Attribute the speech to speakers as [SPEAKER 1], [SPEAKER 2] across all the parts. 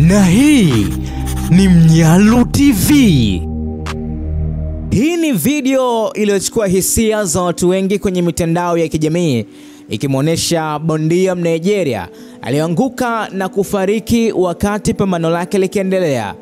[SPEAKER 1] Na hii ni Mnyalu TV. Hii ni video iliyochukua hisia za watu wengi kwenye mitandao ya kijamii, ikimwonyesha bondia Nigeria alianguka na kufariki wakati pambano lake likiendelea.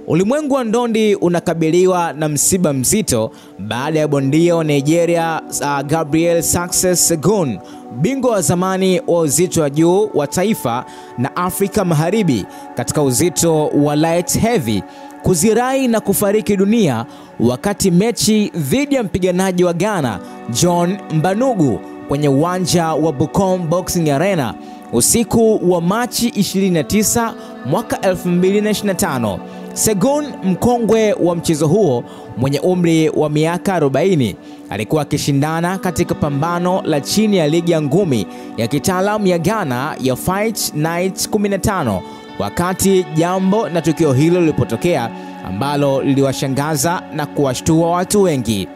[SPEAKER 1] Ulimwengu wa ndondi unakabiliwa na msiba mzito baada ya bondia wa Nigeria Gabriel Success Segun, bingwa wa zamani wa uzito wa juu wa taifa na Afrika Magharibi katika uzito wa light heavy, kuzirai na kufariki dunia wakati mechi dhidi ya mpiganaji wa Ghana John Mbanugu kwenye uwanja wa Bukom Boxing Arena usiku wa Machi 29 mwaka 2025. Segun, mkongwe wa mchezo huo mwenye umri wa miaka 40, alikuwa akishindana katika pambano la chini ya ligi ya ngumi ya kitaalamu ya Ghana ya Fight Night 15 wakati jambo na tukio hilo lilipotokea, ambalo liliwashangaza na kuwashtua watu wengi.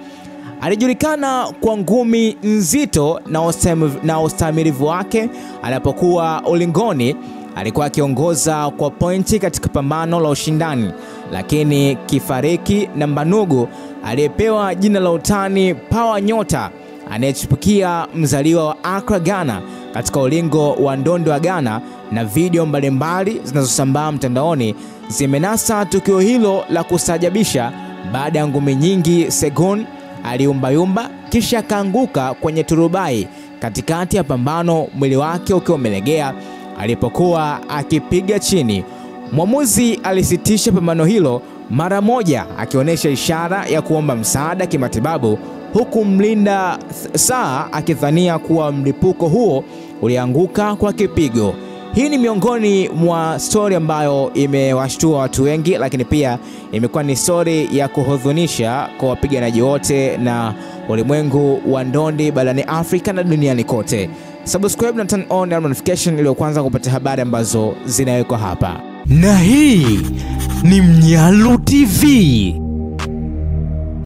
[SPEAKER 1] Alijulikana kwa ngumi nzito na ustamilivu wake. Alipokuwa ulingoni, alikuwa akiongoza kwa pointi katika pambano la ushindani, lakini kifariki na Mbanugu aliyepewa jina la utani Power Nyota, anayechipukia mzaliwa wa Accra, Ghana, katika ulingo wa ndondi wa Ghana. Na video mbalimbali zinazosambaa mtandaoni zimenasa tukio hilo la kustajabisha. Baada ya ngumi nyingi, Segun aliumbayumba kisha akaanguka kwenye turubai katikati ya pambano, mwili wake ukiwa umelegea alipokuwa akipiga chini. Mwamuzi alisitisha pambano hilo mara moja, akionyesha ishara ya kuomba msaada kimatibabu, huku mlinda saa akidhania kuwa mlipuko huo ulianguka kwa kipigo. Hii ni miongoni mwa story ambayo imewashtua watu wengi, lakini pia imekuwa ni story ya kuhuzunisha kwa wapiganaji wote na ulimwengu wa ndondi barani Afrika na duniani kote. Subscribe na turn on notification ili kwanza kupata habari ambazo zinawekwa hapa. Na hii ni Mnyalu TV.